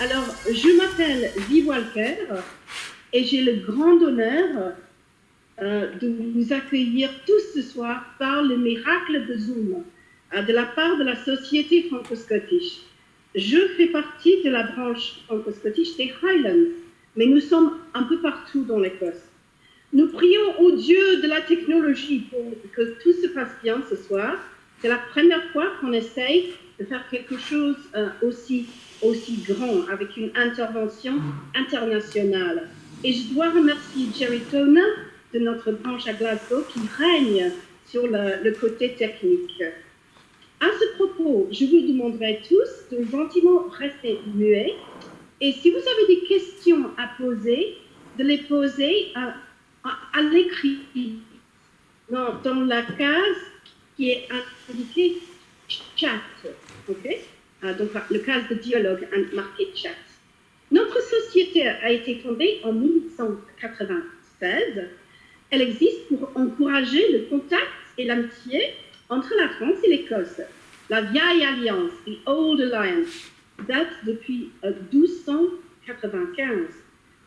Alors, je m'appelle Vi Walker et j'ai le grand honneur de vous accueillir tous ce soir par le miracle de Zoom de la part de la Société franco-scottish. Je fais partie de la branche franco-scottish des Highlands, mais nous sommes un peu partout dans l'Écosse. Nous prions au Dieu de la technologie pour que tout se passe bien ce soir. C'est la première fois qu'on essaye de faire quelque chose aussi grand, avec une intervention internationale. Et je dois remercier Jerry Tona de notre branche à Glasgow qui règne sur le côté technique. À ce propos, je vous demanderai tous de gentiment rester muets et si vous avez des questions à poser, de les poser à l'écrit dans la case qui est indiquée chat. Okay? Donc, le case de dialogue marqué chat. Notre société a été fondée en 1896. Elle existe pour encourager le contact et l'amitié entre la France et l'Écosse. La vieille alliance, the Old Alliance, date depuis 1295.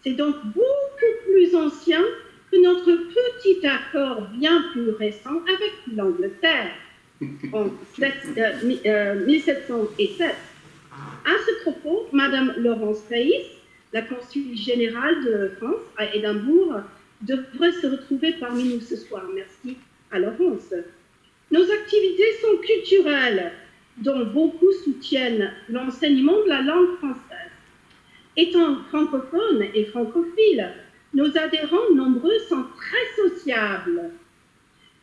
C'est donc beaucoup plus ancien que notre petit accord bien plus récent avec l'Angleterre en 1707. À ce propos, Madame Laurence Païs, la consul générale de France à Édimbourg, devrait se retrouver parmi nous ce soir. Merci à Laurence. Nos activités sont culturelles, dont beaucoup soutiennent l'enseignement de la langue française. Étant francophones et francophiles, nos adhérents nombreux sont très sociables.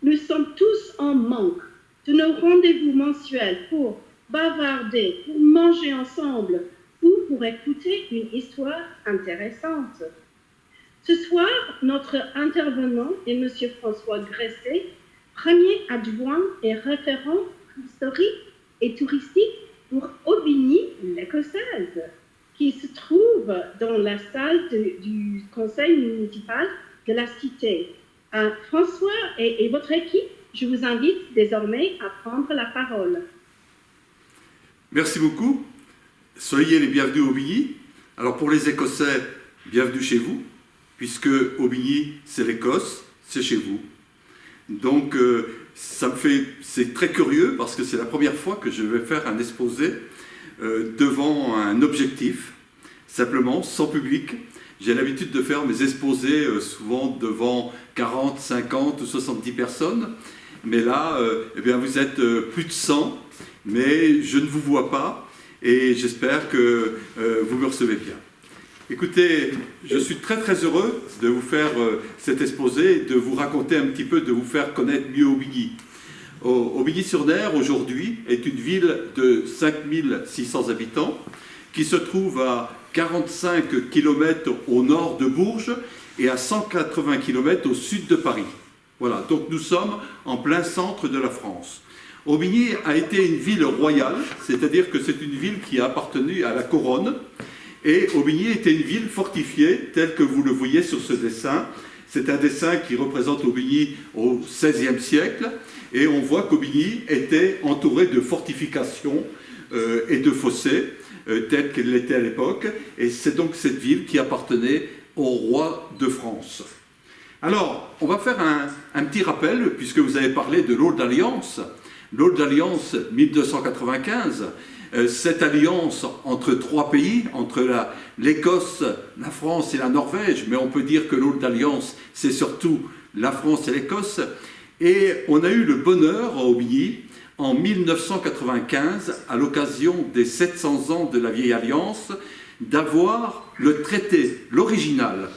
Nous sommes tous en manque de nos rendez-vous mensuels pour bavarder, pour manger ensemble ou pour écouter une histoire intéressante. Ce soir, notre intervenant est M. François Gresset, premier adjoint et référent historique et touristique pour Aubigny, l'Écossaise, qui se trouve dans la salle du conseil municipal de la cité. François et votre équipe, je vous invite désormais à prendre la parole. Merci beaucoup. Soyez les bienvenus à Aubigny. Alors pour les Écossais, bienvenue chez vous, puisque Aubigny, c'est l'Écosse, c'est chez vous. Donc c'est très curieux parce que c'est la première fois que je vais faire un exposé devant un objectif, simplement, sans public. J'ai l'habitude de faire mes exposés souvent devant 40, 50 ou 70 personnes. Mais là, eh bien, vous êtes plus de 100, mais je ne vous vois pas et j'espère que vous me recevez bien. Écoutez, je suis très très heureux de vous faire cet exposé, de vous raconter un petit peu, de vous faire connaître mieux Aubigny. Aubigny-sur-Ner, aujourd'hui, est une ville de 5600 habitants qui se trouve à 45 km au nord de Bourges et à 180 km au sud de Paris. Voilà, donc nous sommes en plein centre de la France. Aubigny a été une ville royale, c'est-à-dire que c'est une ville qui a appartenu à la couronne. Et Aubigny était une ville fortifiée, telle que vous le voyez sur ce dessin. C'est un dessin qui représente Aubigny au XVIe siècle. Et on voit qu'Aubigny était entouré de fortifications et de fossés, tels qu'elle l'était à l'époque. Et c'est donc cette ville qui appartenait au roi de France. Alors, on va faire un petit rappel, puisque vous avez parlé de l'Old Alliance. L'Old Alliance 1295, cette alliance entre trois pays, entre l'Écosse, la France et la Norvège, mais on peut dire que l'Old Alliance, c'est surtout la France et l'Écosse. Et on a eu le bonheur à Aubigny, en 1995, à l'occasion des 700 ans de la Vieille Alliance, d'avoir le traité, l'original.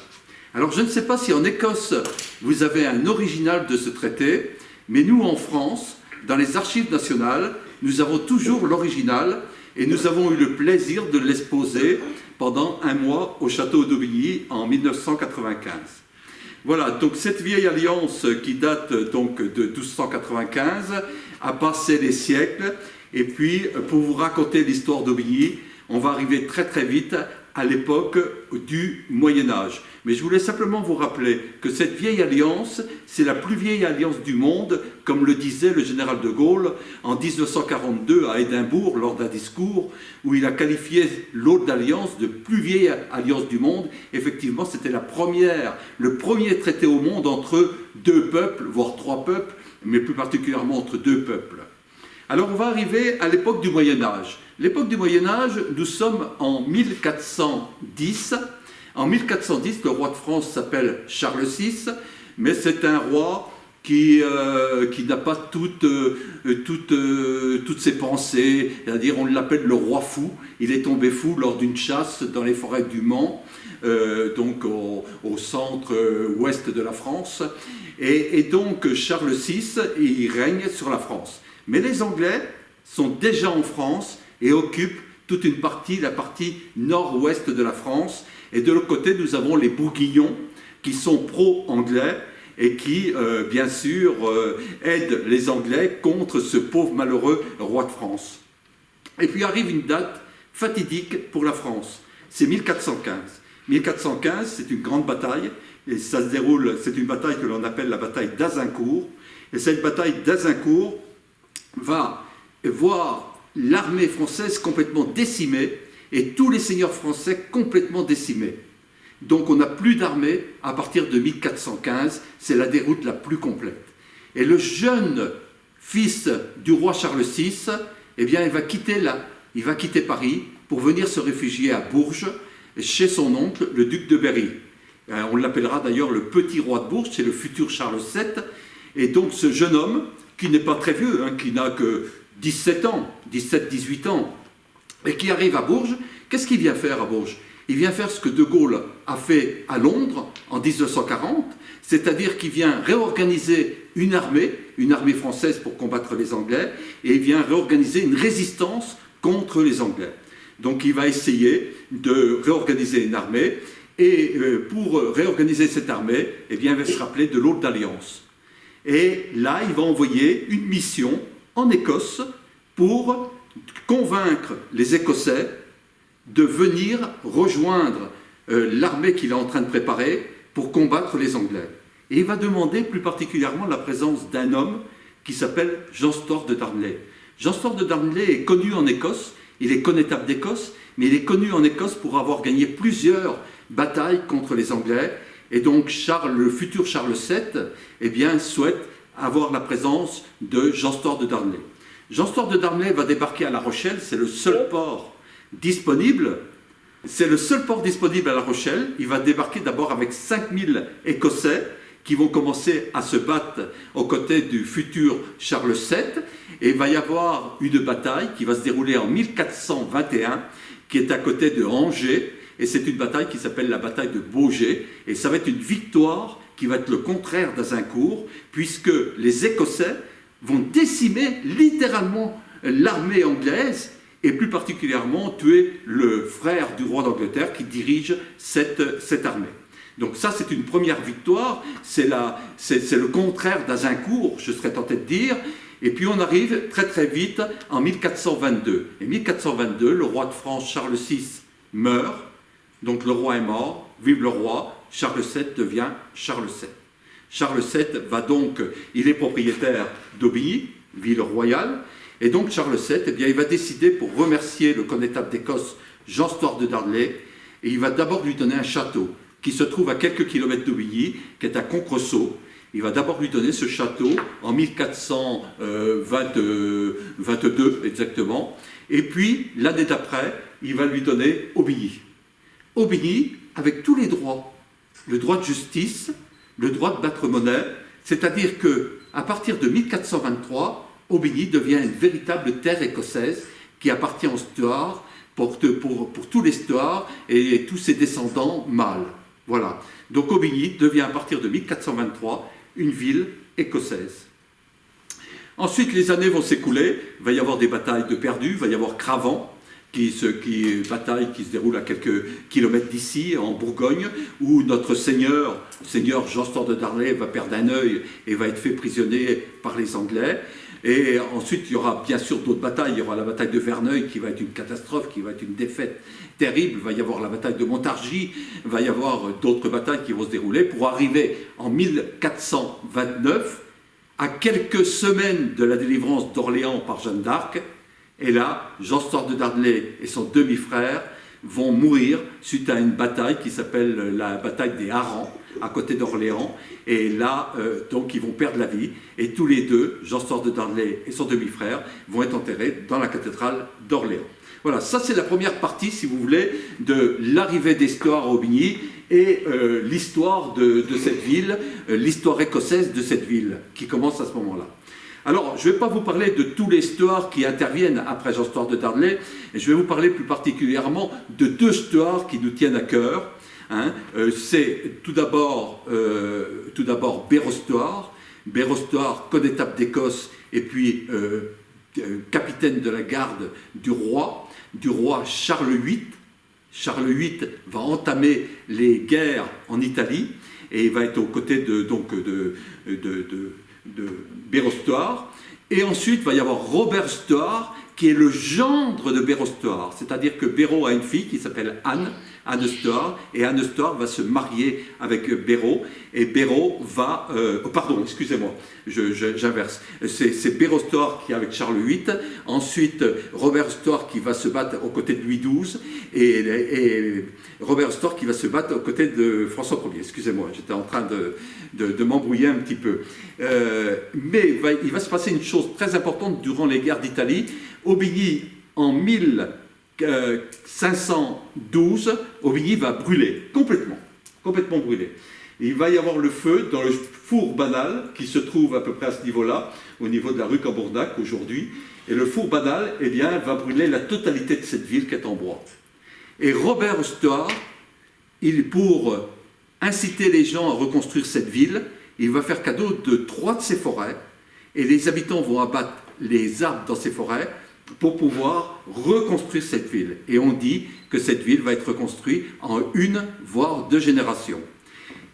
Alors je ne sais pas si en Écosse, vous avez un original de ce traité, mais nous en France, dans les archives nationales, nous avons toujours l'original et nous avons eu le plaisir de l'exposer pendant un mois au château d'Aubigny en 1995. Voilà, donc cette vieille alliance qui date donc de 1295 a passé les siècles et puis pour vous raconter l'histoire d'Aubigny, on va arriver très très vite à l'époque du Moyen-Âge. Mais je voulais simplement vous rappeler que cette vieille alliance, c'est la plus vieille alliance du monde, comme le disait le général de Gaulle en 1942 à Édimbourg, lors d'un discours où il a qualifié l'hôte d'alliance de plus vieille alliance du monde. Effectivement, c'était le premier traité au monde entre deux peuples, voire trois peuples, mais plus particulièrement entre deux peuples. Alors on va arriver à l'époque du Moyen-Âge. L'époque du Moyen-Âge, nous sommes en 1410. En 1410, le roi de France s'appelle Charles VI, mais c'est un roi qui n'a pas toutes ses pensées, c'est-à-dire on l'appelle le roi fou. Il est tombé fou lors d'une chasse dans les forêts du Mans, donc au centre-ouest de la France. Et donc Charles VI, il règne sur la France. Mais les Anglais sont déjà en France et occupent toute une partie, la partie nord-ouest de la France. Et de l'autre côté, nous avons les Bourguignons qui sont pro-anglais et qui, bien sûr, aident les Anglais contre ce pauvre malheureux roi de France. Et puis arrive une date fatidique pour la France, c'est 1415. 1415, c'est une grande bataille, et ça se déroule, c'est une bataille que l'on appelle la bataille d'Azincourt. Et cette bataille d'Azincourt va voir l'armée française complètement décimée et tous les seigneurs français complètement décimés. Donc on n'a plus d'armée à partir de 1415, c'est la déroute la plus complète. Et le jeune fils du roi Charles VI, eh bien, il va quitter Paris pour venir se réfugier à Bourges, chez son oncle, le duc de Berry. On l'appellera d'ailleurs le petit roi de Bourges, c'est le futur Charles VII. Et donc ce jeune homme, qui n'est pas très vieux, qui n'a que 17 ans, 17-18 ans, et qui arrive à Bourges, qu'est-ce qu'il vient faire à Bourges? Il vient faire ce que De Gaulle a fait à Londres en 1940, c'est-à-dire qu'il vient réorganiser une armée française pour combattre les Anglais, et il vient réorganiser une résistance contre les Anglais. Donc il va essayer de réorganiser une armée, et pour réorganiser cette armée, eh bien, il va se rappeler de l'hôte d'alliance. Et là, il va envoyer une mission en Écosse pour convaincre les Écossais de venir rejoindre l'armée qu'il est en train de préparer pour combattre les Anglais. Et il va demander plus particulièrement la présence d'un homme qui s'appelle Jean Stort de Darnley. Jean Stort de Darnley est connu en Écosse, il est connétable d'Écosse, mais il est connu en Écosse pour avoir gagné plusieurs batailles contre les Anglais. Et donc le futur Charles VII, eh bien, souhaite avoir la présence de Jean Stort de Darnley. Jean Stort de Darnley va débarquer à La Rochelle, c'est le seul port disponible. C'est le seul port disponible à La Rochelle. Il va débarquer d'abord avec 5000 Écossais qui vont commencer à se battre aux côtés du futur Charles VII. Et il va y avoir une bataille qui va se dérouler en 1421, qui est à côté de Angers. Et c'est une bataille qui s'appelle la bataille de Baugé. Et ça va être une victoire qui va être le contraire d'Azincourt, puisque les Écossais vont décimer littéralement l'armée anglaise, et plus particulièrement tuer le frère du roi d'Angleterre qui dirige cette armée. Donc ça, c'est une première victoire, c'est le contraire d'Azincourt, je serais tenté de dire. Et puis on arrive très très vite en 1422. Et 1422, le roi de France, Charles VI, meurt, donc le roi est mort, vive le roi, Charles VII devient Charles VII. Charles VII va donc, il est propriétaire d'Aubigny, ville royale, et donc Charles VII, eh bien, il va décider, pour remercier le connétable d'Écosse, Jean Stort de Darnley, et il va d'abord lui donner un château qui se trouve à quelques kilomètres d'Aubigny, qui est à Concresso. Il va d'abord lui donner ce château en 1422 exactement, et puis l'année d'après, il va lui donner Aubigny. Aubigny avec tous les droits, le droit de justice, le droit de battre monnaie, c'est-à-dire qu'à partir de 1423, Aubigny devient une véritable terre écossaise qui appartient aux Stuarts pour tous les Stuarts et tous ses descendants mâles. Voilà. Donc Aubigny devient à partir de 1423 une ville écossaise. Ensuite, les années vont s'écouler, il va y avoir des batailles de perdus, il va y avoir Cravant, bataille qui se déroule à quelques kilomètres d'ici, en Bourgogne, où notre seigneur Jean Stort de Darnley, va perdre un œil et va être fait prisonnier par les Anglais. Et ensuite, il y aura bien sûr d'autres batailles. Il y aura la bataille de Verneuil qui va être une catastrophe, qui va être une défaite terrible. Il va y avoir la bataille de Montargis. Il va y avoir d'autres batailles qui vont se dérouler pour arriver en 1429, à quelques semaines de la délivrance d'Orléans par Jeanne d'Arc. Et là, Jean Stoart de Darnley et son demi-frère vont mourir suite à une bataille qui s'appelle la bataille des Harengs, à côté d'Orléans. Et là, donc, ils vont perdre la vie. Et tous les deux, Jean Stoart de Darnley et son demi-frère, vont être enterrés dans la cathédrale d'Orléans. Voilà, ça c'est la première partie, si vous voulez, de l'arrivée des Stoart à Aubigny et l'histoire de cette ville, l'histoire écossaise de cette ville, qui commence à ce moment-là. Alors, je ne vais pas vous parler de tous les Stoart qui interviennent après Jean Stoart de Darnley, et je vais vous parler plus particulièrement de deux Stoart qui nous tiennent à cœur. C'est tout d'abord Béraud Stoart, connétable d'Écosse, et puis capitaine de la garde du roi Charles VIII. Charles VIII va entamer les guerres en Italie, et il va être aux côtés de Béraud Stoart. Et ensuite, il va y avoir Robert Stoart, qui est le gendre de Béraud Stoart. C'est-à-dire que Béraud a une fille qui s'appelle Anne Stoart, et Anne Stoart va se marier avec Béraud, et Béraud va... pardon, excusez-moi, j'inverse. C'est Béraud Stoart qui est avec Charles VIII, ensuite Robert Stoart qui va se battre aux côtés de Louis XII, et Robert Stoart qui va se battre aux côtés de François Ier. Excusez-moi, j'étais en train de m'embrouiller un petit peu. Mais il va se passer une chose très importante durant les guerres d'Italie. Aubigny, en 1512, Aubigny va brûler, complètement brûler. Il va y avoir le feu dans le four banal, qui se trouve à peu près à ce niveau-là, au niveau de la rue Cambournac aujourd'hui. Et le four banal, eh bien, va brûler la totalité de cette ville qui est en bois. Et Robert Stoart, pour inciter les gens à reconstruire cette ville, il va faire cadeau de 3 de ses forêts, et les habitants vont abattre les arbres dans ces forêts pour pouvoir reconstruire cette ville. Et on dit que cette ville va être reconstruite en 1 voire 2 générations.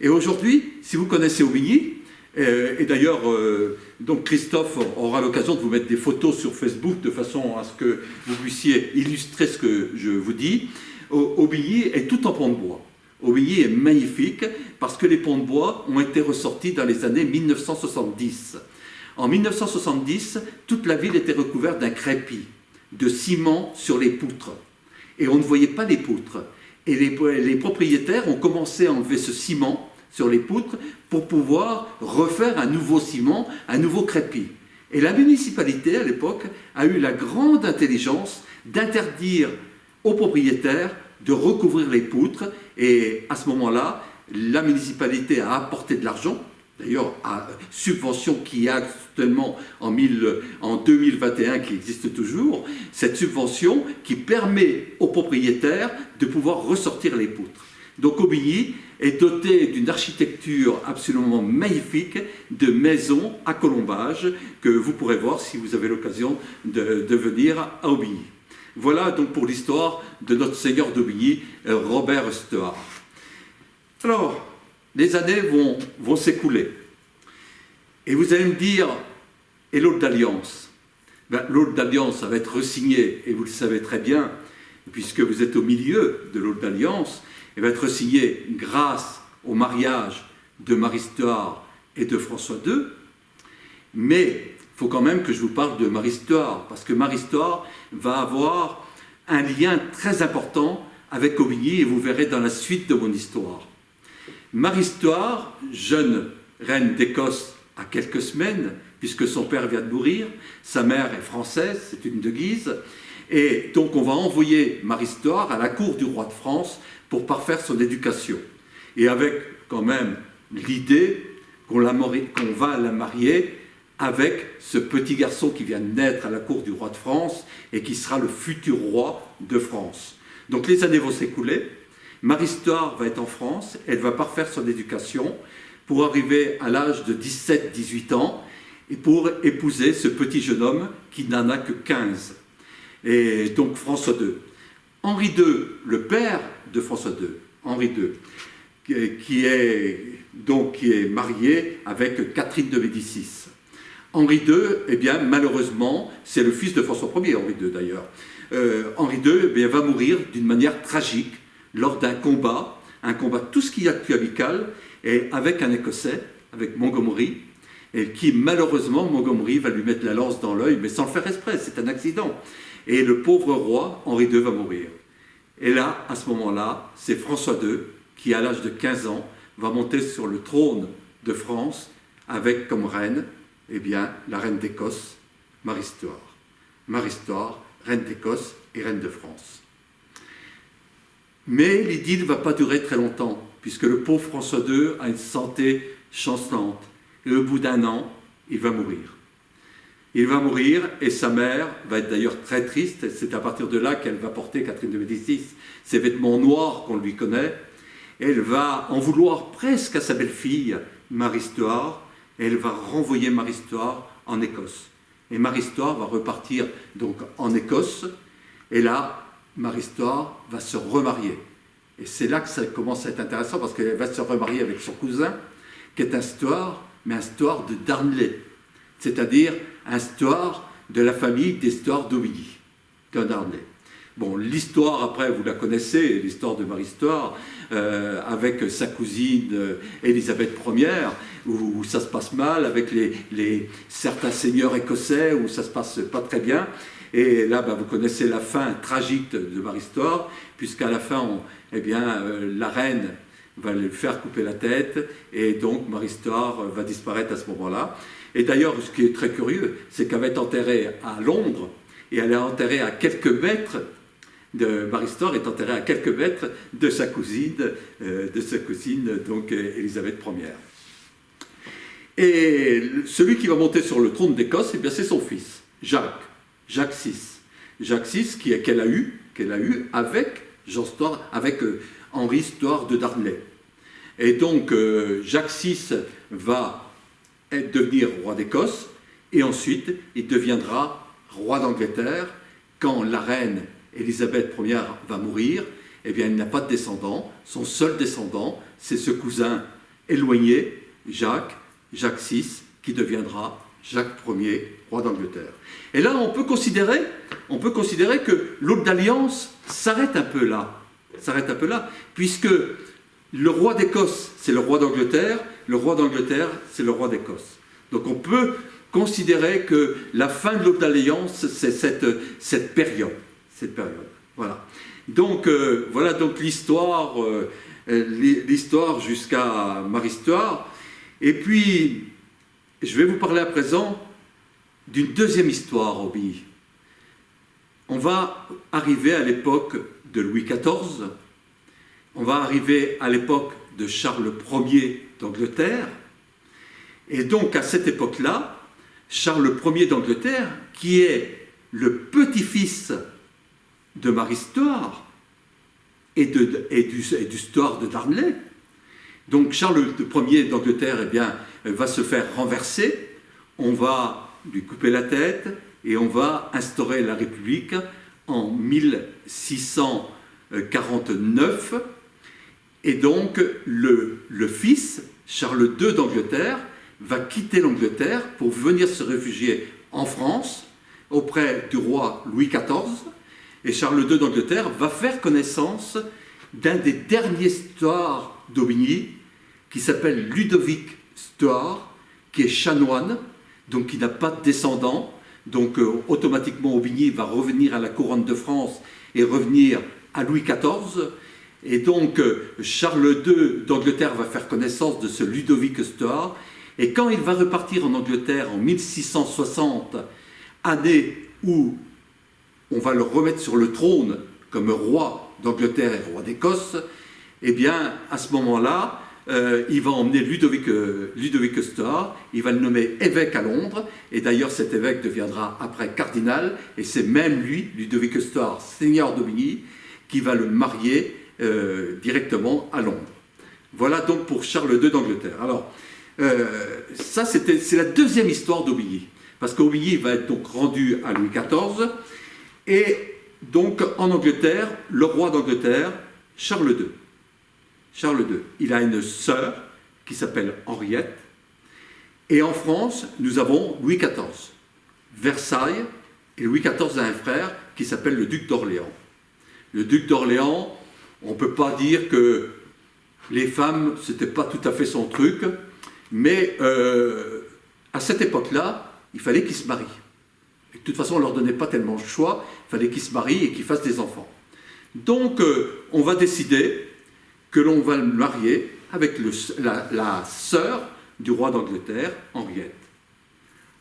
Et aujourd'hui, si vous connaissez Aubigny, et d'ailleurs, donc Christophe aura l'occasion de vous mettre des photos sur Facebook de façon à ce que vous puissiez illustrer ce que je vous dis, Aubigny est tout en pont de bois. Aubigny est magnifique parce que les ponts de bois ont été ressortis dans les années 1970. En 1970, toute la ville était recouverte d'un crépi, de ciment sur les poutres. Et on ne voyait pas les poutres. Et les propriétaires ont commencé à enlever ce ciment sur les poutres pour pouvoir refaire un nouveau ciment, un nouveau crépi. Et la municipalité, à l'époque, a eu la grande intelligence d'interdire aux propriétaires de recouvrir les poutres. Et à ce moment-là, la municipalité a apporté de l'argent, d'ailleurs, à subvention qui est actuellement en 2021, qui existe toujours, cette subvention qui permet aux propriétaires de pouvoir ressortir les poutres. Donc Aubigny est doté d'une architecture absolument magnifique de maisons à colombage que vous pourrez voir si vous avez l'occasion de venir à Aubigny. Voilà donc pour l'histoire de notre seigneur d'Aubigny, Robert Stoart. Alors, les années vont s'écouler. Et vous allez me dire, et l'Aulne d'Alliance? L'Aulne d'Alliance, ça va être resigné, et vous le savez très bien, puisque vous êtes au milieu de l'Aulne d'Alliance, elle va être resigné grâce au mariage de Marie Stoart et de François II. Mais il faut quand même que je vous parle de Marie Stoart, parce que Marie Stoart va avoir un lien très important avec Aubigny, et vous verrez dans la suite de mon histoire. Marie Stoart, jeune reine d'Écosse à quelques semaines, puisque son père vient de mourir, sa mère est française, c'est une de Guise, et donc on va envoyer Marie Stoart à la cour du roi de France pour parfaire son éducation. Et avec quand même l'idée qu'on va la marier avec ce petit garçon qui vient de naître à la cour du roi de France et qui sera le futur roi de France. Donc les années vont s'écouler, Marie Stoart va être en France, elle va parfaire son éducation pour arriver à l'âge de 17-18 ans et pour épouser ce petit jeune homme qui n'en a que 15. Et donc François II. Henri II, le père de François II, Henri II, qui est marié avec Catherine de Médicis. Henri II, eh bien, malheureusement, c'est le fils de François Ier, Henri II d'ailleurs. Henri II eh bien, va mourir d'une manière tragique lors d'un combat tout ce qu'il y a de plus amical, et avec un Écossais, avec Montgomery, et qui malheureusement, Montgomery va lui mettre la lance dans l'œil, mais sans le faire exprès, c'est un accident. Et le pauvre roi, Henri II, va mourir. Et là, à ce moment-là, c'est François II qui, à l'âge de 15 ans, va monter sur le trône de France avec comme reine, eh bien, la reine d'Écosse, Marie-Stuart. Marie-Stuart, reine d'Écosse et reine de France. Mais l'idylle ne va pas durer très longtemps, puisque le pauvre François II a une santé chancelante. Et au bout d'un an, il va mourir. Il va mourir et sa mère va être d'ailleurs très triste. C'est à partir de là qu'elle va porter, Catherine de Médicis, ces vêtements noirs qu'on lui connaît. Elle va en vouloir presque à sa belle-fille, Marie-Stuart, et elle va renvoyer Marie-Stuart en Écosse. Et Marie-Stuart va repartir donc en Écosse, et là, Marie-Stuart va se remarier. Et c'est là que ça commence à être intéressant, parce qu'elle va se remarier avec son cousin, qui est un Stuart, mais un Stuart de Darnley, c'est-à-dire un Stuart de la famille des Stuarts d'Aubigny, de Darnley. Bon, l'histoire, après, vous la connaissez, l'histoire de Marie-Stuart, avec sa cousine Élisabeth Ier, où ça se passe mal, avec certains seigneurs écossais, où ça se passe pas très bien. Et là, vous connaissez la fin tragique de Marie-Stuart, puisqu'à la fin, la reine va lui faire couper la tête, et donc Marie-Stuart va disparaître à ce moment-là. Et d'ailleurs, ce qui est très curieux, c'est qu'elle va être enterrée à Londres, et elle est enterrée à quelques mètres Marie-Stuart est enterrée à quelques mètres de sa cousine, donc Élisabeth Ier. Et celui qui va monter sur le trône d'Écosse, c'est son fils, Jacques VI. Jacques VI qu'elle a eu avec Jean Stuart, avec Henri Stuart de Darnley. Et donc Jacques VI va devenir roi d'Écosse, et ensuite il deviendra roi d'Angleterre quand la reine Élisabeth Ier va mourir. Eh bien, il n'a pas de descendant. Son seul descendant, c'est ce cousin éloigné, Jacques VI, qui deviendra Jacques Ier, roi d'Angleterre. Et là, on peut considérer que l'Hôte d'Alliance s'arrête un peu là, puisque le roi d'Écosse, c'est le roi d'Angleterre, le roi d'Angleterre, c'est le roi d'Écosse. Donc on peut considérer que la fin de l'Hôte d'Alliance, c'est cette période. Voilà. Donc, voilà donc l'histoire jusqu'à Marie-Stuart. Et puis, je vais vous parler à présent d'une deuxième histoire, Aubigny. On va arriver à l'époque de Louis XIV, on va arriver à l'époque de Charles Ier d'Angleterre, et donc à cette époque-là, Charles Ier d'Angleterre, qui est le petit-fils de Marie-Stuart et du Stuart de Darnley. Donc Charles Ier d'Angleterre va se faire renverser, on va lui couper la tête et on va instaurer la République en 1649. Et donc le fils, Charles II d'Angleterre, va quitter l'Angleterre pour venir se réfugier en France auprès du roi Louis XIV. Et Charles II d'Angleterre va faire connaissance d'un des derniers Stuarts d'Aubigny, qui s'appelle Ludovic Stuart, qui est chanoine, donc qui n'a pas de descendant. Donc automatiquement Aubigny va revenir à la couronne de France et revenir à Louis XIV. Et donc Charles II d'Angleterre va faire connaissance de ce Ludovic Stuart. Et quand il va repartir en Angleterre en 1660, année où on va le remettre sur le trône comme roi d'Angleterre et roi d'Écosse, eh bien, à ce moment-là, il va emmener Ludovic Stuart, il va le nommer évêque à Londres, et d'ailleurs cet évêque deviendra après cardinal, et c'est même lui, Ludovic Stuart, seigneur d'Aubigny, qui va le marier directement à Londres. Voilà donc pour Charles II d'Angleterre. Alors, ça c'est la deuxième histoire d'Aubigny, parce qu'Aubigny va être donc rendu à Louis XIV, et donc en Angleterre, le roi d'Angleterre, Charles II, il a une sœur qui s'appelle Henriette, Et en France, nous avons Louis XIV. Versailles, et Louis XIV a un frère qui s'appelle le duc d'Orléans. Le duc d'Orléans, on ne peut pas dire que les femmes, ce n'était pas tout à fait son truc, mais à cette époque-là, il fallait qu'ils se marient. Et de toute façon, on ne leur donnait pas tellement le choix, il fallait qu'ils se marient et qu'ils fassent des enfants. Donc, on va décider que l'on va le marier avec la sœur du roi d'Angleterre, Henriette.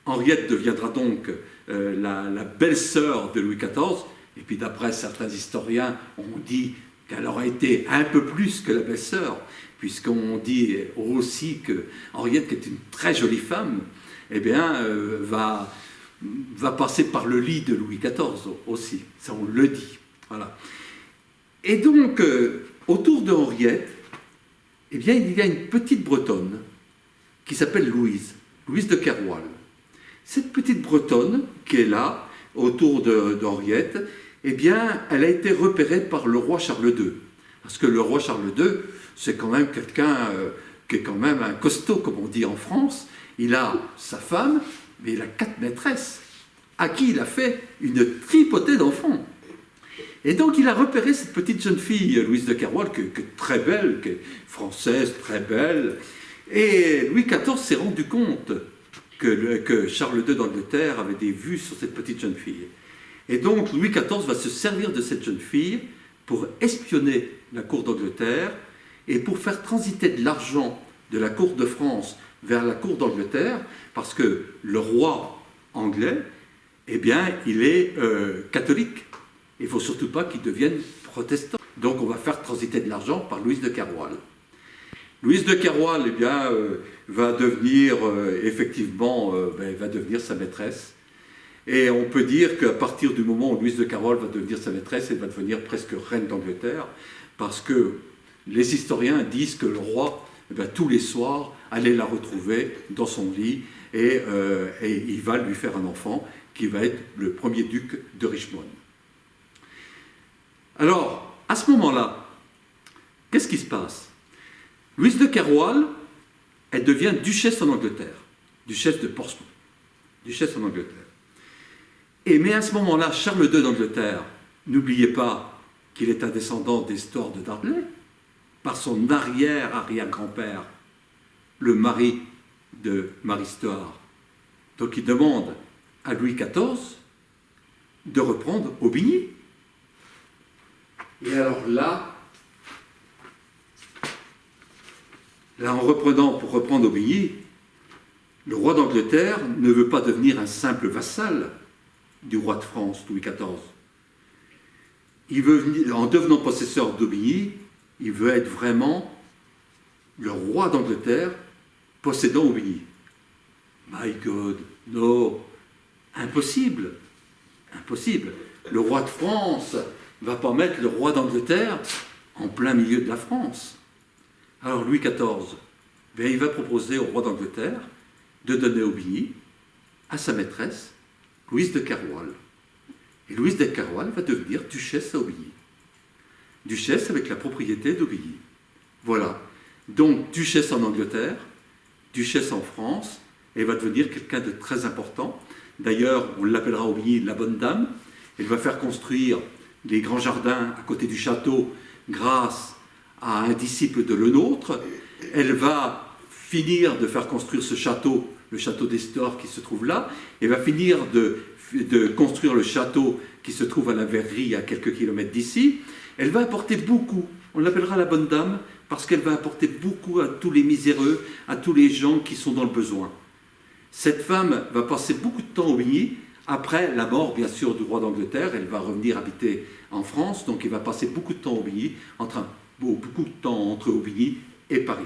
Henriette deviendra donc la belle-sœur de Louis XIV, et puis d'après certains historiens, on dit qu'elle aurait été un peu plus que la belle-sœur, puisqu'on dit aussi que Henriette, qui est une très jolie femme, eh bien, va passer par le lit de Louis XIV aussi, ça on le dit. Voilà. Et donc, autour de Henriette, eh bien, il y a une petite Bretonne qui s'appelle Louise, Louise de Keroual. Cette petite Bretonne qui est là, autour d'Henriette, eh bien, elle a été repérée par le roi Charles II. Parce que le roi Charles II, c'est quand même quelqu'un qui est quand même un costaud, comme on dit en France. Il a sa femme, mais il a 4 maîtresses, à qui il a fait une tripotée d'enfants. Et donc, il a repéré cette petite jeune fille, Louise de Keroual, qui est très belle, qui est française, très belle. Et Louis XIV s'est rendu compte que Charles II d'Angleterre avait des vues sur cette petite jeune fille. Et donc, Louis XIV va se servir de cette jeune fille pour espionner la cour d'Angleterre et pour faire transiter de l'argent de la cour de France vers la cour d'Angleterre, parce que le roi anglais, eh bien, il est catholique. Il ne faut surtout pas qu'il devienne protestant. Donc, on va faire transiter de l'argent par Louise de Keroual. Louise de Keroual, eh bien, va devenir, effectivement, va devenir sa maîtresse. Et on peut dire qu'à partir du moment où Louise de Keroual va devenir sa maîtresse, elle va devenir presque reine d'Angleterre, parce que les historiens disent que le roi, eh bien, tous les soirs, allait la retrouver dans son lit, et il va lui faire un enfant qui va être le premier duc de Richmond. Alors, à ce moment-là, qu'est-ce qui se passe? Louise de Keroual, elle devient duchesse en Angleterre, duchesse de Portsmouth, duchesse en Angleterre. Mais à ce moment-là, Charles II d'Angleterre, n'oubliez pas qu'il est un descendant des Stuart de Dudley, par son arrière-arrière-grand-père, le mari de Marie Stuart. Donc il demande à Louis XIV de reprendre Aubigny. Et alors là, pour reprendre Aubigny, le roi d'Angleterre ne veut pas devenir un simple vassal du roi de France, Louis XIV. Il veut venir, en devenant possesseur d'Aubigny, il veut être vraiment le roi d'Angleterre possédant Aubigny. My God, non, impossible, impossible. Le roi de France ne va pas mettre le roi d'Angleterre en plein milieu de la France. Alors Louis XIV, il va proposer au roi d'Angleterre de donner Aubigny à sa maîtresse, Louise de Keroual. Et Louise de Keroual va devenir duchesse à Aubigny. Duchesse avec la propriété d'Aubigny. Voilà. Donc, duchesse en Angleterre, duchesse en France, et va devenir quelqu'un de très important. D'ailleurs, on l'appellera Aubigny la bonne dame. Elle va faire construire les grands jardins à côté du château grâce à un disciple de Lenôtre. Elle va finir de faire construire ce château, le château des Stores qui se trouve là, et va finir de construire le château qui se trouve à la Verrerie, à quelques kilomètres d'ici. Elle va apporter beaucoup, on l'appellera la bonne dame, parce qu'elle va apporter beaucoup à tous les miséreux, à tous les gens qui sont dans le besoin. Cette femme va passer beaucoup de temps au Aubigny. Après la mort, bien sûr, du roi d'Angleterre, elle va revenir habiter en France, donc il va passer beaucoup de temps au Aubigny, beaucoup de temps entre Aubigny et Paris.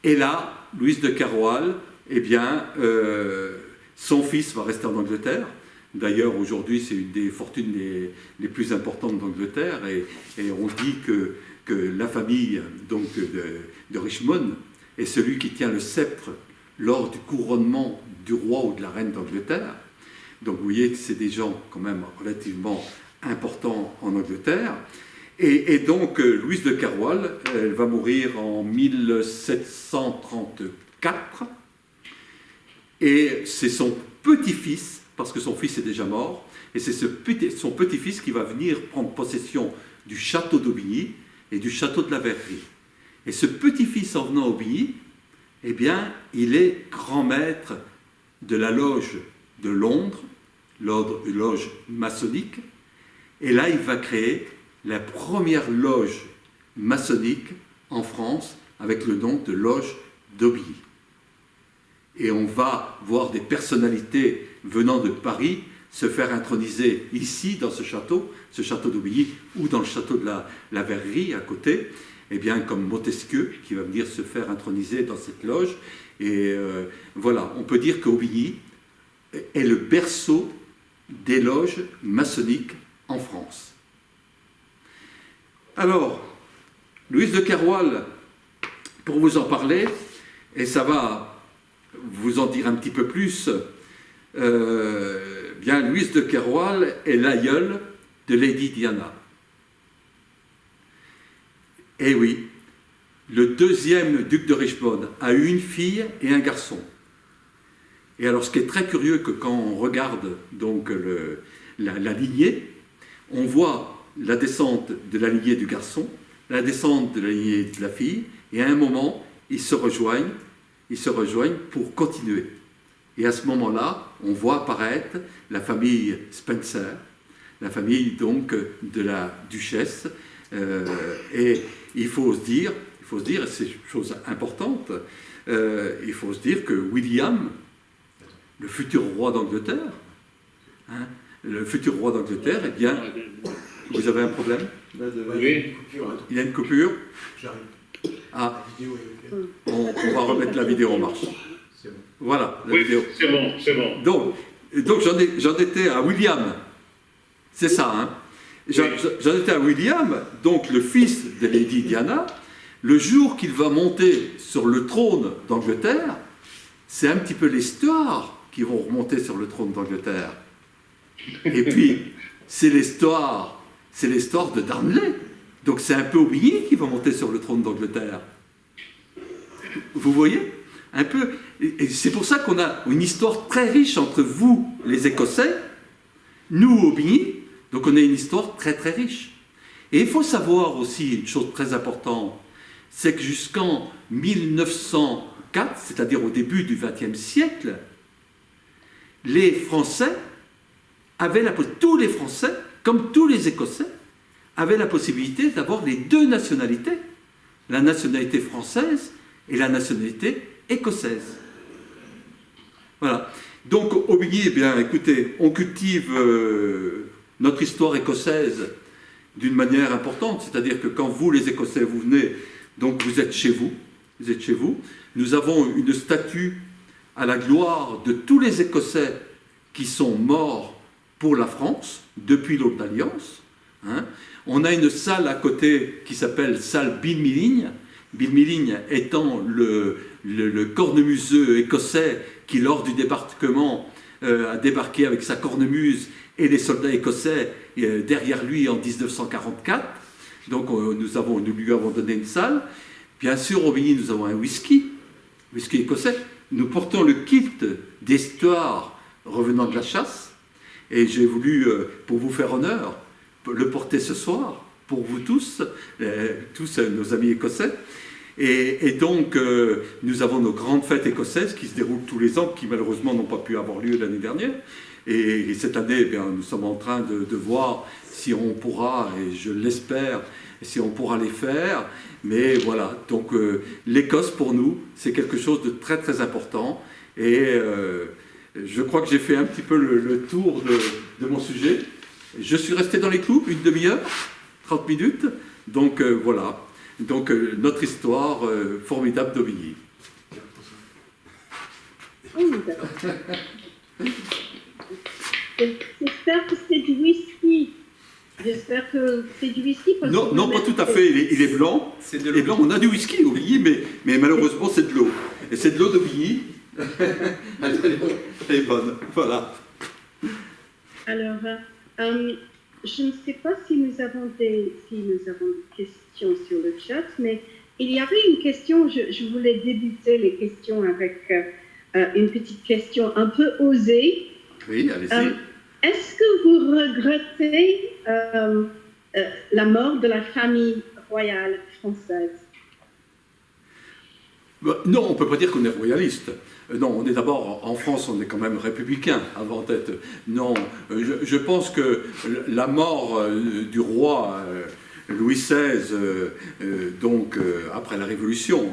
Et là, Louise de Keroual, eh bien, son fils va rester en Angleterre. D'ailleurs, aujourd'hui, c'est une des fortunes les plus importantes d'Angleterre, et on dit que la famille donc, de Richmond est celui qui tient le sceptre lors du couronnement du roi ou de la reine d'Angleterre. Donc vous voyez que c'est des gens quand même relativement importants en Angleterre. Et donc Louise de Keroual, elle va mourir en 1734, Et c'est son petit-fils, parce que son fils est déjà mort, et c'est son petit-fils qui va venir prendre possession du château d'Aubigny et du château de la Verrerie. Et ce petit-fils, en venant à Aubigny, eh bien, il est grand maître de la loge de Londres, loge maçonnique, et là, il va créer la première loge maçonnique en France, avec le nom de loge d'Aubigny. Et on va voir des personnalités venant de Paris se faire introniser ici, dans ce château d'Aubigny, ou dans le château de la Verrerie, à côté, eh bien, comme Montesquieu, qui va venir se faire introniser dans cette loge. Et voilà, on peut dire qu'Aubigny est le berceau des loges maçonniques en France. Alors, Louise de Keroual, pour vous en parler, et ça va vous en dire un petit peu plus, bien, Louise de Keroual est l'aïeule de Lady Diana. Et oui, le deuxième duc de Richmond a eu une fille et un garçon. Et alors, ce qui est très curieux, que quand on regarde donc la lignée, on voit la descente de la lignée du garçon, la descente de la lignée de la fille, et à un moment, ils se rejoignent pour continuer. Et à ce moment-là, on voit apparaître la famille Spencer, la famille donc de la duchesse, et il faut se dire, et c'est une chose importante, il faut se dire que William, le futur roi d'Angleterre, eh bien, vous avez un problème là, Oui. Il y a une coupure. J'arrive. Ah, on va remettre la vidéo en marche. C'est bon. Voilà, la Oui, vidéo. c'est bon. Donc j'en étais à William. C'est ça, hein. J'en étais à William, donc le fils de Lady Diana. Le jour qu'il va monter sur le trône d'Angleterre, c'est un petit peu les Stuarts qui vont remonter sur le trône d'Angleterre. Et puis, c'est l'histoire de Darnley. Donc c'est un peu Aubigny qui va monter sur le trône d'Angleterre. Vous voyez un peu. Et c'est pour ça qu'on a une histoire très riche entre vous, les Écossais, nous, Aubigny. Donc on a une histoire très très riche. Et il faut savoir aussi une chose très importante, c'est que jusqu'en 1904, c'est-à-dire au début du XXe siècle, les Français tous les Français, comme tous les Écossais, avaient la possibilité d'avoir les deux nationalités, la nationalité française et la nationalité écossaise. Voilà. Donc, Aubigny, eh bien, écoutez, on cultive notre histoire écossaise d'une manière importante, c'est-à-dire que quand vous, les Écossais, vous venez, donc vous êtes chez vous, Nous avons une statue à la gloire de tous les Écossais qui sont morts pour la France depuis l'aube d'Alliance. Hein. On a une salle à côté qui s'appelle salle Bill Milligne. Bill Milligne étant le cornemuseux écossais qui, lors du débarquement, a débarqué avec sa cornemuse et les soldats écossais derrière lui en 1944. Donc nous lui avons donné une salle. Bien sûr, au Aubigny, nous avons un whisky écossais. Nous portons le kilt des Stuarts revenant de la chasse. Et j'ai voulu, pour vous faire honneur, le porter ce soir, pour vous tous nos amis écossais. Et donc, nous avons nos grandes fêtes écossaises qui se déroulent tous les ans, qui malheureusement n'ont pas pu avoir lieu l'année dernière. Et cette année, eh bien, nous sommes en train de voir si on pourra, et je l'espère, si on pourra les faire. Mais voilà, donc l'Écosse pour nous, c'est quelque chose de très très important. Et je crois que j'ai fait un petit peu le tour de mon sujet. Je suis resté dans les clous une demi-heure, 30 minutes. Donc voilà, donc notre histoire formidable d'Aubigny. J'espère que c'est du whisky. J'espère que c'est du whisky. Non, pas tout à fait. Il est blanc. C'est de l'eau. On a du whisky Aubigny, mais malheureusement c'est de l'eau. Et c'est de l'eau d'Aubigny. Elle est bonne. Voilà. Alors, je ne sais pas si nous avons des questions sur le chat, mais il y avait une question. Je voulais débuter les questions avec une petite question un peu osée. Oui, allez-y. Est-ce que vous regrettez la mort de la famille royale française? Non, on ne peut pas dire qu'on est royaliste. Non, on est d'abord, en France, on est quand même républicain avant d'être... Non, je pense que la mort du roi Louis XVI, donc après la Révolution,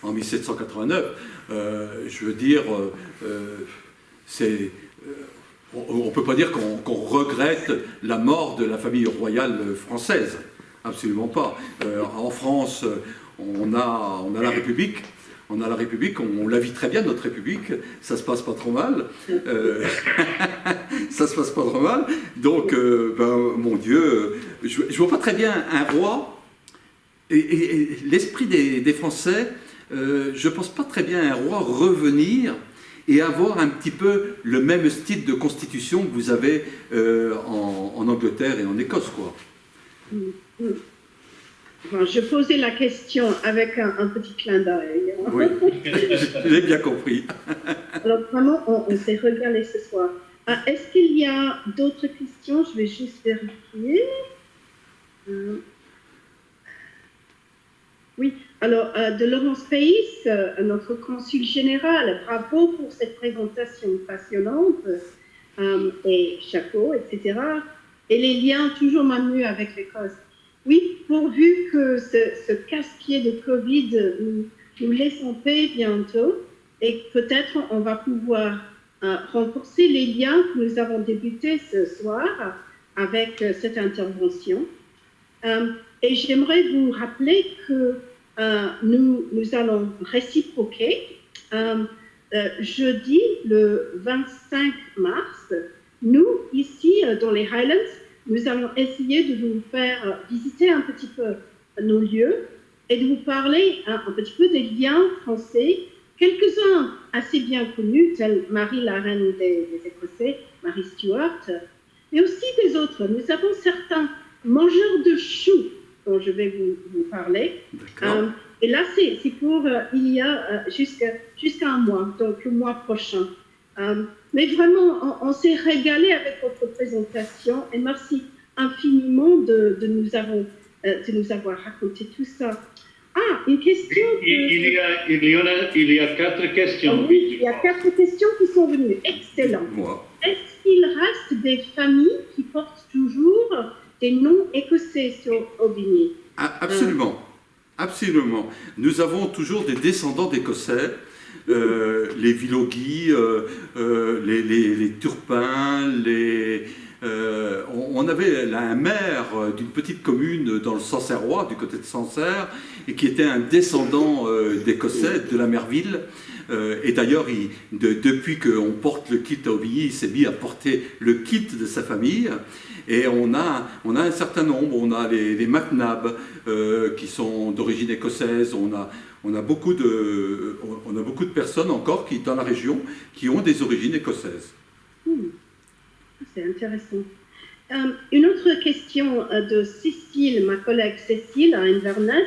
en 1789, je veux dire, c'est... on ne peut pas dire qu'on regrette la mort de la famille royale française. Absolument pas. En France, on a la République. On a la République, on la vit très bien, notre République. Ça se passe pas trop mal. Ça se passe pas trop mal. Donc, mon Dieu, je vois pas très bien un roi. Et l'esprit des Français, je pense pas très bien un roi revenir et avoir un petit peu le même style de constitution que vous avez en Angleterre et en Écosse, quoi. Bon, je posais la question avec un petit clin d'œil. Oui, j'ai bien compris. Alors vraiment, on s'est régalé ce soir. Est-ce qu'il y a d'autres questions? Je vais juste vérifier. Oui, alors de Laurence Pays, notre consul général, bravo pour cette présentation passionnante, et chapeau, etc. Et les liens toujours maintenus avec l'Écosse. Oui, pourvu que ce casse-pied de Covid nous laisse en paix bientôt, et peut-être on va pouvoir renforcer les liens que nous avons débutés ce soir avec cette intervention. Et j'aimerais vous rappeler que nous allons réciproquer. Jeudi, le 25 mars, nous, ici, dans les Highlands, nous allons essayer de vous faire visiter un petit peu nos lieux et de vous parler un petit peu des liens français, quelques-uns assez bien connus, tels Marie, la reine des Écossais, Marie Stuart, mais aussi des autres. Nous avons certains mangeurs de choux dont je vais vous parler. Et là, c'est pour il y a jusqu'à un mois, donc le mois prochain. Mais vraiment, on s'est régalé avec votre présentation et merci infiniment de nous avoir raconté tout ça. Ah, une question. Il y a 4 questions. Oui, il y a 4 questions qui sont venues. Excellent. Est-ce qu'il reste des familles qui portent toujours des noms écossais sur Aubigny? Absolument. Absolument. Nous avons toujours des descendants d'Écossais. Les Villogi, les Turpins, on avait là un maire d'une petite commune dans le Sancerrois, du côté de Sancerre, et qui était un descendant d'Écossais, de la Merville. Et d'ailleurs, depuis qu'on porte le kit à Aubigny, il s'est mis à porter le kit de sa famille. Et on a un certain nombre, on a les MacNab qui sont d'origine écossaise, on a beaucoup de personnes encore dans la région qui ont des origines écossaises. C'est intéressant. Une autre question de Cécile, ma collègue Cécile à Inverness.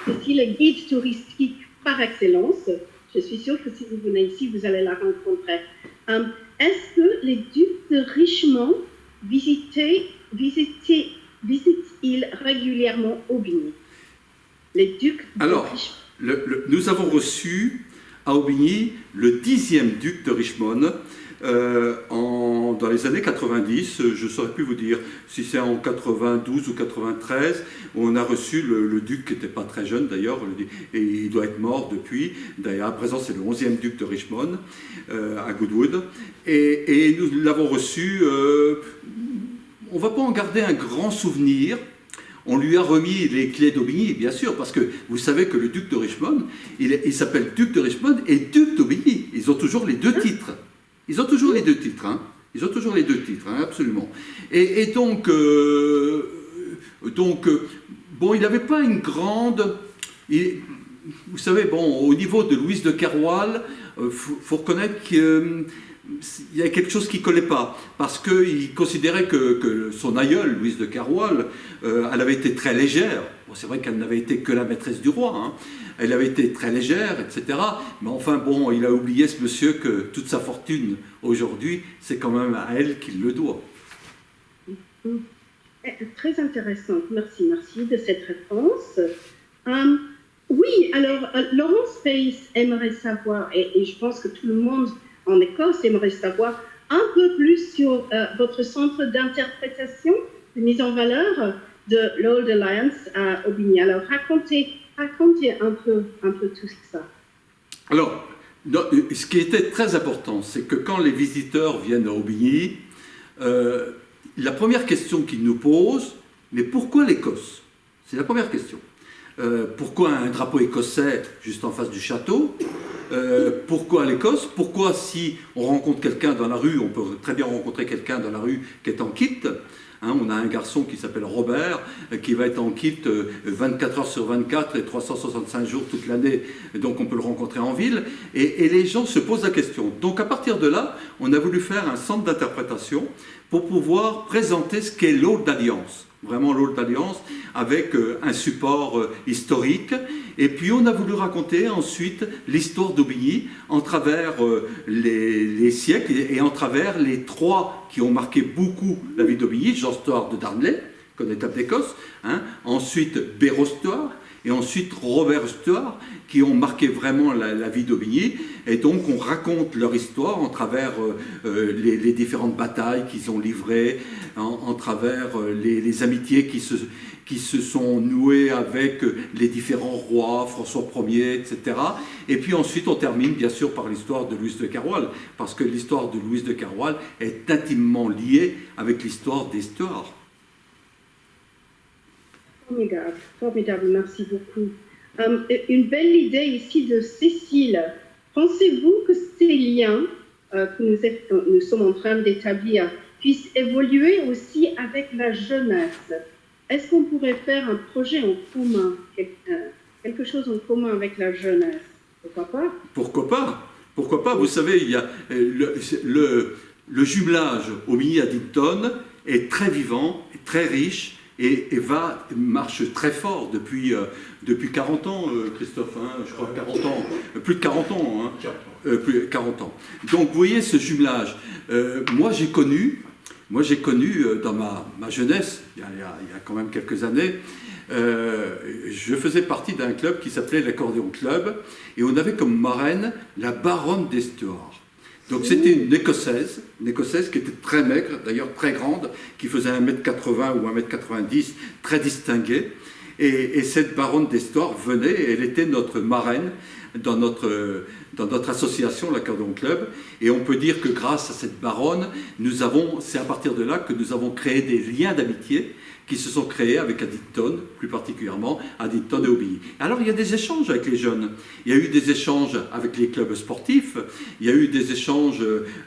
Cécile est guide touristique par excellence. Je suis sûre que si vous venez ici, vous allez la rencontrer. Est-ce que les ducs de Richmond visitent-ils régulièrement Aubigny? Les ducs de Richmond. Nous avons reçu à Aubigny le 10e duc de Richmond dans les années 90. Je ne saurais plus vous dire si c'est en 92 ou 93. On a reçu le duc qui n'était pas très jeune d'ailleurs, et il doit être mort depuis. D'ailleurs, à présent, c'est le 11e duc de Richmond à Goodwood. Et nous l'avons reçu. On ne va pas en garder un grand souvenir. On lui a remis les clés d'Aubigny, bien sûr, parce que vous savez que le duc de Richmond, il s'appelle duc de Richmond et duc d'Aubigny. Ils ont toujours les deux titres. Ils ont toujours les deux titres, hein. Ils ont toujours les deux titres, hein, absolument. Et donc, bon, il n'avait pas une grande... vous savez, bon, au niveau de Louise de Keroual, faut reconnaître qu'il y a quelque chose qui ne collait pas, parce qu'il considérait que son aïeule, Louise de Keroual, elle avait été très légère. Bon, c'est vrai qu'elle n'avait été que la maîtresse du roi, hein. Elle avait été très légère, etc. Mais enfin, bon, il a oublié, ce monsieur, que toute sa fortune, aujourd'hui, c'est quand même à elle qu'il le doit. Très intéressante. Merci de cette réponse. Oui, alors, Laurence Pace aimerait savoir, et je pense que tout le monde en Écosse aimerait savoir un peu plus sur votre centre d'interprétation, de mise en valeur de l'Old Alliance à Aubigny. Alors, racontez un peu tout ça. Alors, ce qui était très important, c'est que quand les visiteurs viennent à Aubigny, la première question qu'ils nous posent, mais pourquoi l'Écosse? C'est la première question. Pourquoi un drapeau écossais juste en face du château? Pourquoi l'Écosse? Pourquoi, si on rencontre quelqu'un dans la rue, on peut très bien rencontrer quelqu'un dans la rue qui est en kit? Hein, on a un garçon qui s'appelle Robert, qui va être en kit 24 heures sur 24 et 365 jours toute l'année, donc on peut le rencontrer en ville, et les gens se posent la question. Donc à partir de là, on a voulu faire un centre d'interprétation pour pouvoir présenter ce qu'est l'Old Alliance, vraiment l'Old Alliance, avec un support historique. Et puis on a voulu raconter ensuite l'histoire d'Aubigny en travers les siècles et en travers les trois qui ont marqué beaucoup la vie d'Aubigny: Jean Stuart de Darnley, connétable d'Écosse, hein, ensuite Béraud Stuart, et ensuite Robert Stuart, qui ont marqué vraiment la vie d'Aubigny. Et donc on raconte leur histoire en travers les différentes batailles qu'ils ont livrées, en travers les amitiés qui se sont nouées avec les différents rois, François Ier, etc. Et puis ensuite on termine bien sûr par l'histoire de Louise de Keroual, parce que l'histoire de Louise de Keroual est intimement liée avec l'histoire des Stuarts. Formidable, merci beaucoup. Une belle idée ici de Cécile. Pensez-vous que ces liens que nous sommes en train d'établir puissent évoluer aussi avec la jeunesse? Est-ce qu'on pourrait faire un projet en commun, quelque chose en commun avec la jeunesse? Pourquoi pas? Pourquoi pas? Vous savez, il y a le jumelage Aubigny-Addington est très vivant, très riche, et marche très fort depuis 40 ans, Christophe, hein, je crois 40 ans, plus de 40 ans. Hein, plus de 40 ans. Donc vous voyez ce jumelage. Moi j'ai connu dans ma jeunesse, il y a quand même quelques années, je faisais partie d'un club qui s'appelait l'Accordéon Club, et on avait comme marraine la baronne des Stuarts. Donc c'était une Écossaise qui était très maigre, d'ailleurs très grande, qui faisait 1m80 ou 1m90, très distinguée. Et cette baronne des Stuarts venait, et elle était notre marraine dans notre association, l'Accordéon Club. Et on peut dire que grâce à cette baronne, c'est à partir de là que nous avons créé des liens d'amitié qui se sont créés avec Addington, plus particulièrement Addington et Aubigny. Alors il y a des échanges avec les jeunes, il y a eu des échanges avec les clubs sportifs, il y a eu des échanges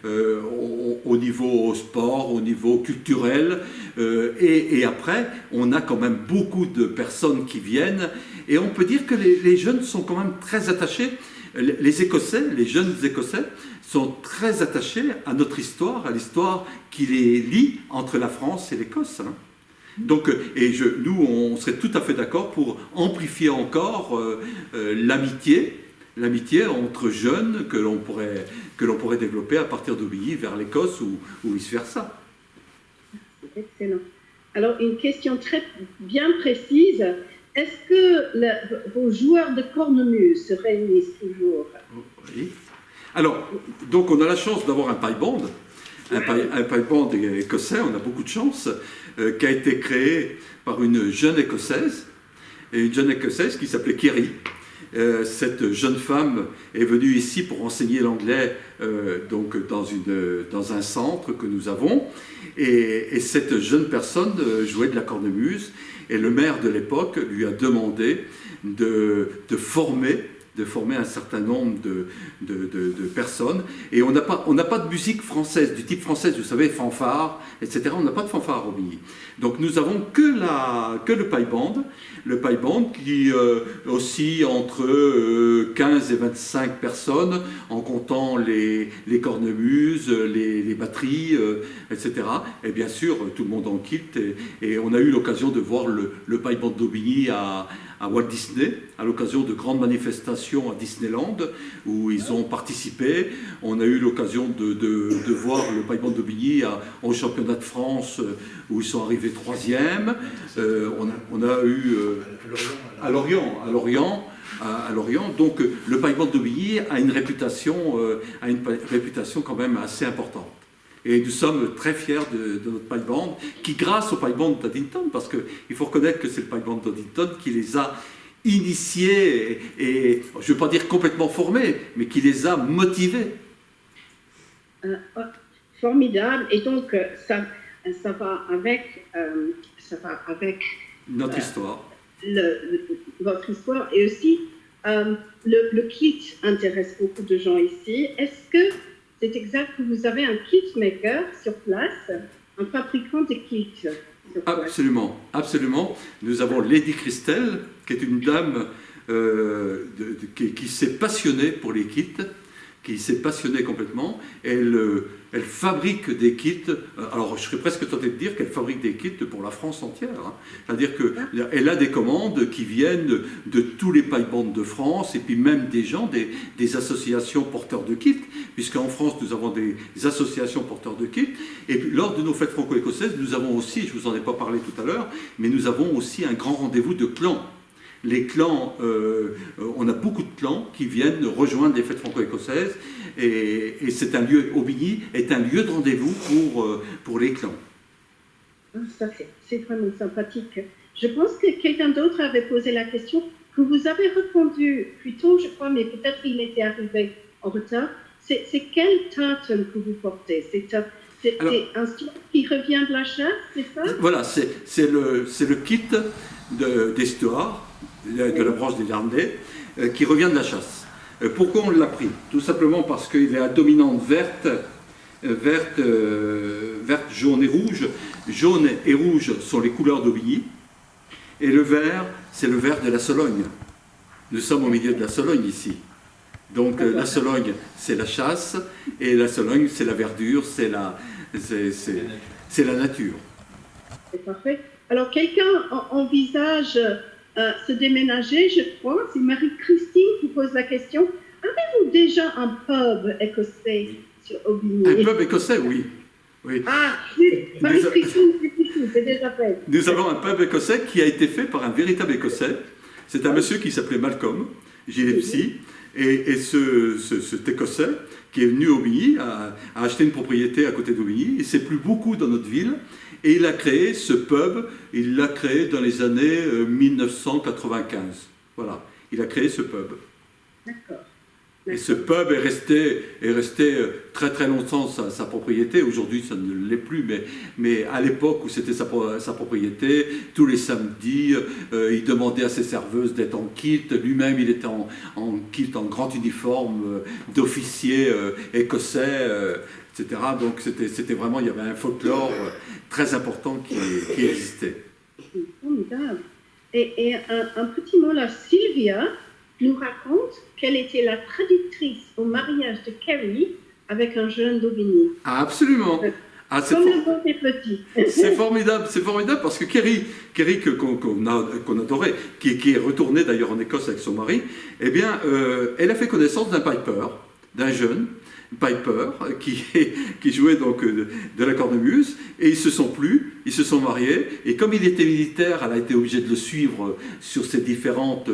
au niveau sport, au niveau culturel, et après on a quand même beaucoup de personnes qui viennent, et on peut dire que les jeunes sont quand même très attachés. Les Écossais, les jeunes Écossais, sont très attachés à notre histoire, à l'histoire qui les lie entre la France et l'Écosse. Hein. Donc, nous, on serait tout à fait d'accord pour amplifier encore l'amitié entre jeunes que l'on pourrait développer à partir d'Aubigny vers l'Écosse ou vice-versa. Excellent. Alors, une question très bien précise. Est-ce que vos joueurs de cornemuse se réunissent toujours? Oui. Alors, donc on a la chance d'avoir un pipe band. Un pipe band écossais, on a beaucoup de chance, qui a été créé par une jeune Écossaise qui s'appelait Kerry. Cette jeune femme est venue ici pour enseigner l'anglais donc dans un centre que nous avons. Et cette jeune personne jouait de la cornemuse. Et le maire de l'époque lui a demandé de former de former un certain nombre de personnes. Et on n'a pas de musique française, du type française, vous savez, fanfare, etc. On n'a pas de fanfare à Aubigny. Donc nous avons que le paille-bande. Le paille-bande qui oscille entre 15 et 25 personnes, en comptant les cornemuses, les batteries, etc. Et bien sûr, tout le monde en kit. Et on a eu l'occasion de voir le paille-bande d'Aubigny à Walt Disney, à l'occasion de grandes manifestations à Disneyland, où ils ont participé. On a eu l'occasion de voir le paille-bande d'Aubigny au championnat de France, où ils sont arrivés 3e. On a eu à Lorient. Donc le paille-bande d'Aubigny a une réputation quand même assez importante. Et nous sommes très fiers de notre paille-bande, qui grâce au paille-bande d'Addington, parce qu'il faut reconnaître que c'est le paille-bande d'Addington qui les a initiés, et je ne veux pas dire complètement formés, mais qui les a motivés. Formidable. Et donc, ça va avec notre histoire. Votre histoire. Et aussi, le kit intéresse beaucoup de gens ici. Est-ce que c'est exact que vous avez un kit maker sur place, un fabricant de kits sur place? Absolument, absolument. Nous avons Lady Christelle, qui est une dame qui s'est passionnée pour les kits, qui s'est passionnée complètement. Elle fabrique des kits, alors je serais presque tenté de dire qu'elle fabrique des kits pour la France entière. Hein. C'est-à-dire qu'elle a des commandes qui viennent de tous les paille-bandes de France, et puis même des gens, des associations porteurs de kits, puisqu'en France nous avons des associations porteurs de kits. Et puis lors de nos fêtes franco-écossaises, nous avons aussi, je ne vous en ai pas parlé tout à l'heure, mais nous avons aussi un grand rendez-vous de clans. Les clans, on a beaucoup de clans qui viennent rejoindre les fêtes franco-écossaises, et c'est un lieu, Aubigny est un lieu de rendez-vous pour les clans. Ça, c'est vraiment sympathique. Je pense que quelqu'un d'autre avait posé la question, que vous avez répondu plus tôt, je crois, mais peut-être il était arrivé en retard. C'est quel tartan que vous portez? C'est un style qui revient de la chasse, c'est ça? Voilà, c'est le kit d'histoire de la branche des Darnley qui revient de la chasse. Pourquoi on l'a pris? Tout simplement parce qu'il est à dominante verte, jaune et rouge. Jaune et rouge sont les couleurs d'Aubigny, et le vert, c'est le vert de la Sologne. Nous sommes au milieu de la Sologne ici. Donc la Sologne, c'est la chasse, et la Sologne, c'est la verdure, c'est la nature. C'est parfait. Alors, quelqu'un envisage se déménager, je crois. C'est Marie-Christine qui pose la question. Avez-vous déjà un pub écossais sur Aubigny? Un pub écossais, oui. Ah, Marie-Christine, c'est déjà fait. Nous avons un pub écossais qui a été fait par un véritable écossais. C'est un monsieur qui s'appelait Malcolm Gillespie. Et cet écossais qui est venu à Aubigny a acheté une propriété à côté d'Aubigny. Il ne s'est plus beaucoup dans notre ville. Et il a créé ce pub, il l'a créé dans les années 1995. Voilà, il a créé ce pub. D'accord. Et ce pub est resté très très longtemps sa propriété. Aujourd'hui, ça ne l'est plus, mais à l'époque où c'était sa propriété, tous les samedis, il demandait à ses serveuses d'être en kit. Lui-même, il était en kit, en grand uniforme d'officier écossais, etc. Donc c'était vraiment, il y avait un folklore très important qui existait. Formidable. Et un petit mot là, Sylvia nous raconte qu'elle était la traductrice au mariage de Kerry avec un jeune d'Aubigny. Ah, absolument. Comme le monde est petit. C'est formidable parce que Kerry qu'on adorait, qui est retournée d'ailleurs en Écosse avec son mari, eh bien, elle a fait connaissance d'un piper, d'un jeune piper qui jouait donc de la cornemuse, et ils se sont plu, ils se sont mariés, et comme il était militaire, elle a été obligée de le suivre sur ses différentes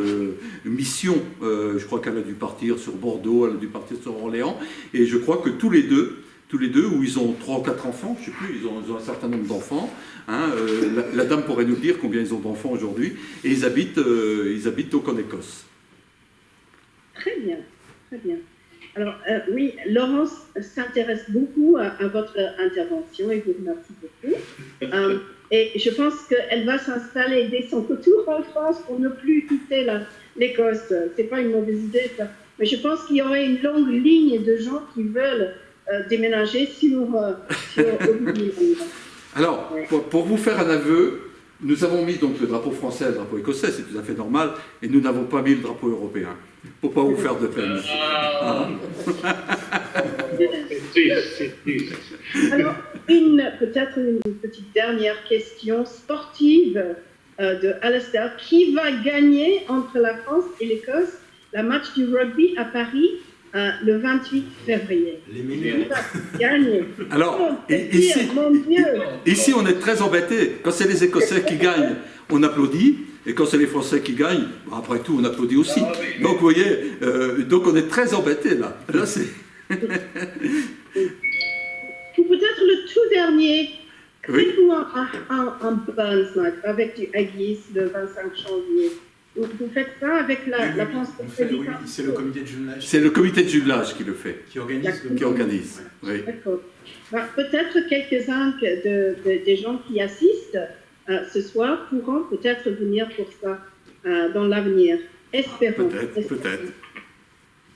missions. Je crois qu'elle a dû partir sur Bordeaux, elle a dû partir sur Orléans, et je crois que tous les deux, où ils ont 3 ou 4 enfants, je ne sais plus, ils ont un certain nombre d'enfants. Hein, la dame pourrait nous dire combien ils ont d'enfants aujourd'hui, et ils habitent donc en Écosse. Très bien, très bien. Alors, oui, Laurence s'intéresse beaucoup à votre intervention et vous remercie beaucoup. Et je pense qu'elle va s'installer dès son retour en France pour ne plus quitter l'Écosse. Ce n'est pas une mauvaise idée, ça. Mais je pense qu'il y aurait une longue ligne de gens qui veulent déménager sur Aubigny. Alors, pour vous faire un aveu, nous avons mis donc le drapeau français et le drapeau écossais, c'est tout à fait normal, et nous n'avons pas mis le drapeau européen, pour ne pas vous faire de peine. C'est triste. Alors, peut-être une petite dernière question sportive de Alistair. Qui va gagner entre la France et l'Écosse la match du rugby à Paris le 28 février? Les Méliens. Qui va gagner? Alors, Mon Dieu. ici, on est très embêtés. Quand c'est les Écossais qui gagnent, on applaudit. Et quand c'est les Français qui gagnent, après tout, on applaudit aussi. Donc, vous voyez, donc on est très embêtés, là. Là, c'est... Ou peut-être le tout dernier. Oui. Faites-vous un Burns Night avec du Haggis le 25 janvier. Vous faites ça avec la France Oui, c'est le comité de jumelage. C'est le comité de jumelage qui le fait, Qui organise. qui organise. Oui. D'accord. Peut-être quelques-uns des gens qui assistent ce soir pourront peut-être venir pour ça dans l'avenir. Espérons. Peut-être.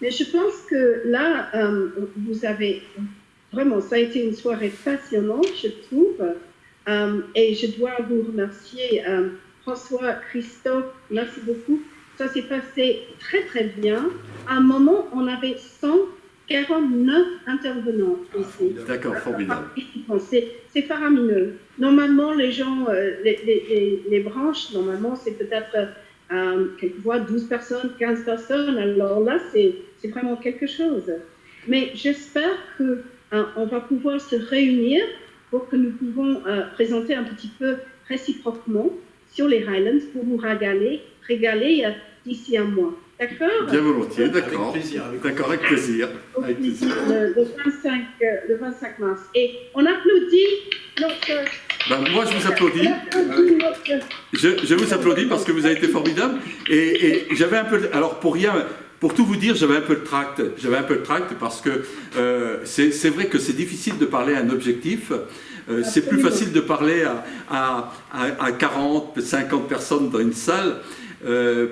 Mais je pense que là, vous avez vraiment, ça a été une soirée passionnante, je trouve. Et je dois vous remercier, François, Christophe, merci beaucoup. Ça s'est passé très très bien. À un moment, on avait 149 intervenants ici. D'accord, formidable. C'est faramineux. Normalement, les gens, les branches, normalement, c'est peut-être quelquefois 12 personnes, 15 personnes. Alors là, c'est vraiment quelque chose. Mais j'espère qu'on va pouvoir se réunir pour que nous pouvons présenter un petit peu réciproquement sur les Highlands pour vous régaler d'ici un mois. D'accord? Bien volontiers, d'accord. Avec plaisir. D'accord, avec plaisir. Avec plaisir. Le 25 mars. Et on applaudit notre... Ben, moi, je vous applaudis. Je vous applaudis parce que vous avez été formidable. Et j'avais un peu... Alors, pour tout vous dire, j'avais un peu de tract. J'avais un peu de tract parce que c'est vrai que c'est difficile de parler à un objectif. C'est plus facile de parler à 40, 50 personnes dans une salle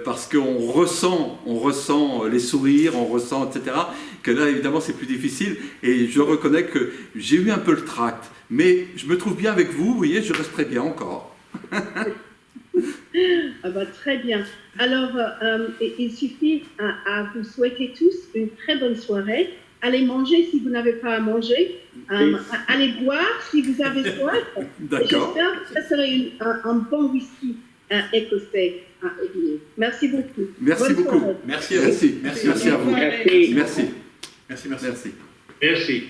parce qu'on ressent les sourires, on ressent, etc. Que là, évidemment, c'est plus difficile. Et je reconnais que j'ai eu un peu le tract. Mais je me trouve bien avec vous voyez, je resterai bien encore. Très bien. Alors, il suffit à vous souhaiter tous une très bonne soirée. Allez manger si vous n'avez pas à manger. Allez boire si vous avez soif. D'accord. J'espère que ça serait un bon whisky écossais à Aubigny. Merci beaucoup. Merci Bonne beaucoup. soirée. Merci à vous. Merci à vous. Merci. Merci. Merci. Merci.